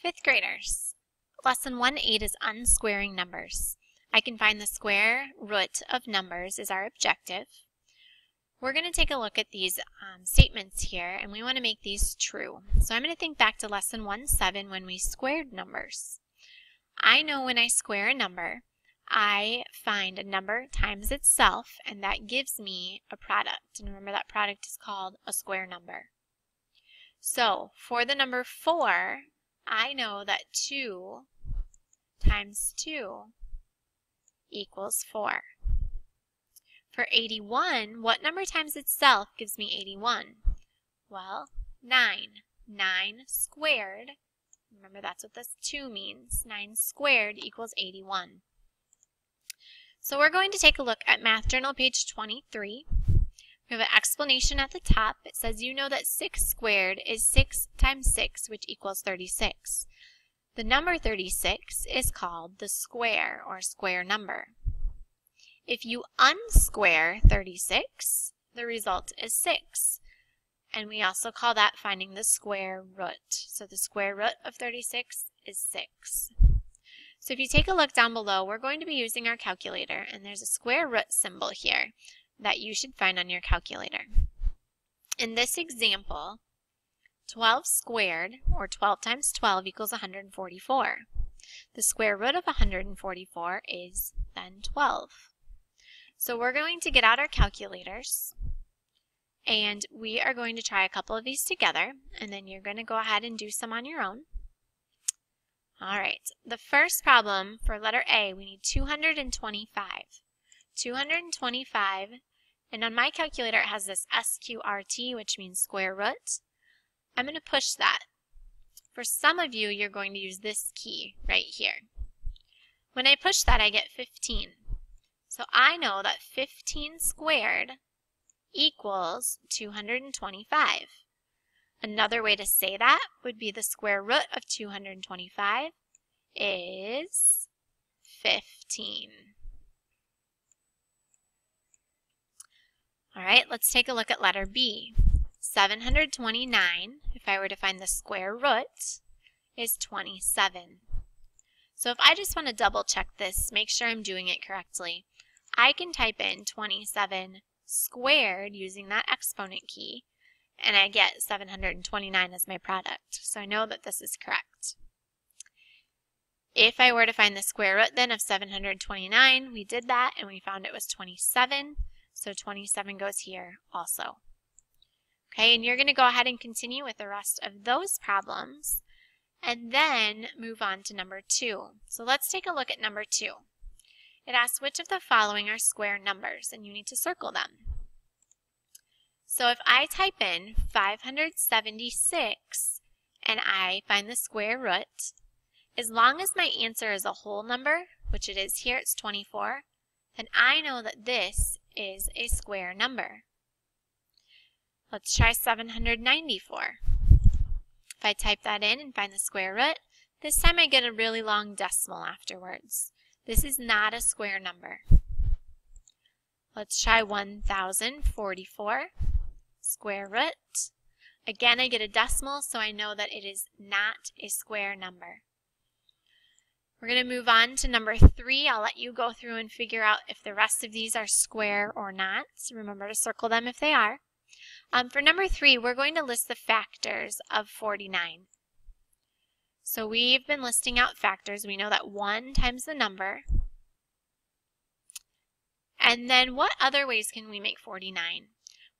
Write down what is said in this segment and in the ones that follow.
Fifth graders, lesson 1-8 is unsquaring numbers. I can find the square root of numbers is our objective. We're going to take a look at these statements here, and we want to make these true. So I'm going to think back to lesson 1-7 when we squared numbers. I know when I square a number, I find a number times itself, and that gives me a product. And remember, that product is called a square number. So for the number 4, I know that 2 times 2 equals 4. For 81, what number times itself gives me 81? Well, 9. 9 squared, remember that's what this 2 means, 9 squared equals 81. So we're going to take a look at Math Journal page 23. We have an explanation at the top. It says you know that 6 squared is 6 times 6, which equals 36. The number 36 is called the square or square number. If you unsquare 36, the result is 6. And we also call that finding the square root. So the square root of 36 is 6. So if you take a look down below, we're going to be using our calculator, and there's a square root symbol here that you should find on your calculator. In this example, 12 squared, or 12 times 12, equals 144. The square root of 144 is then 12. So we're going to get out our calculators, and we are going to try a couple of these together, and then you're going to go ahead and do some on your own. All right, the first problem for letter A, we need 225. 225, and on my calculator it has this SQRT, which means square root. I'm going to push that. For some of you, you're going to use this key right here. When I push that, I get 15. So I know that 15 squared equals 225. Another way to say that would be the square root of 225 is 15. All right, let's take a look at letter B. 729, if I were to find the square root, is 27. So if I just want to double check this, make sure I'm doing it correctly, I can type in 27 squared using that exponent key, and I get 729 as my product. So I know that this is correct. If I were to find the square root then of 729, we did that and we found it was 27. So 27 goes here also. Okay, and you're going to go ahead and continue with the rest of those problems and then move on to number 2. So let's take a look at number 2. It asks which of the following are square numbers, and you need to circle them. So if I type in 576 and I find the square root, as long as my answer is a whole number, which it is here, it's 24, then I know that this is a square number. Let's try 794. If I type that in and find the square root, this time I get a really long decimal afterwards. This is not a square number. Let's try 1044. Square root. Again, I get a decimal, so I know that it is not a square number. We're going to move on to number 3. I'll let you go through and figure out if the rest of these are square or not. So remember to circle them if they are. For number 3, we're going to list the factors of 49. So we've been listing out factors. We know that 1 times the number. And then what other ways can we make 49?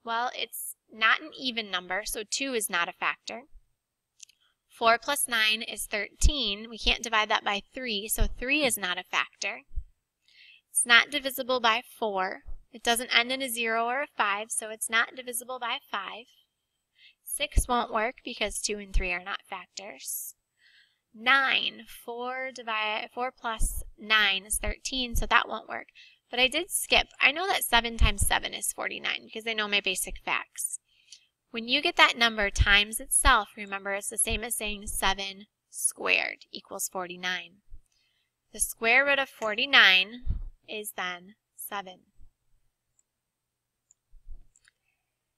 Well, it's not an even number, so 2 is not a factor. 4 plus 9 is 13. We can't divide that by 3, so 3 is not a factor. It's not divisible by 4. It doesn't end in a 0 or a 5, so it's not divisible by 5. 6 won't work because 2 and 3 are not factors. 9, 4 plus 9 is 13, so that won't work. But I did skip. I know that 7 times 7 is 49 because I know my basic facts. When you get that number times itself, remember it's the same as saying 7 squared equals 49. The square root of 49 is then 7.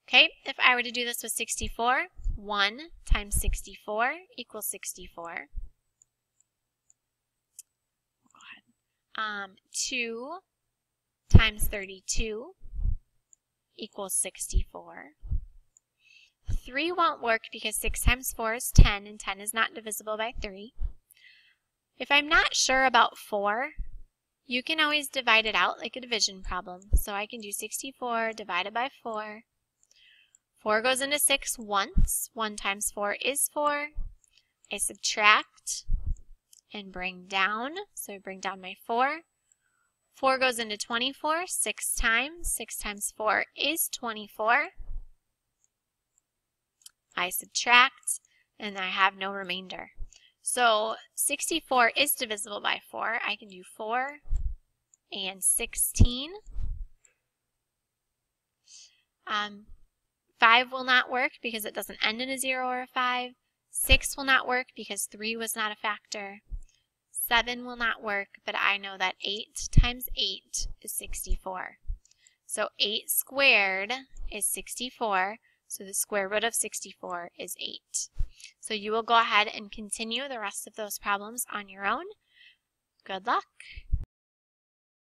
Okay, if I were to do this with 64, 1 times 64 equals 64. 2 times 32 equals 64. 3 won't work because 6 times 4 is 10, and 10 is not divisible by 3. If I'm not sure about 4, you can always divide it out like a division problem. So I can do 64 divided by 4. 4 goes into 6 once. 1 times 4 is 4. I subtract and bring down. So I bring down my 4. 4 goes into 24 6 times. 6 times 4 is 24. I subtract, and I have no remainder. So 64 is divisible by 4. I can do 4 and 16. 5 will not work because it doesn't end in a 0 or a 5. 6 will not work because 3 was not a factor. 7 will not work, but I know that 8 times 8 is 64. So 8 squared is 64. So the square root of 64 is 8. So you will go ahead and continue the rest of those problems on your own. Good luck.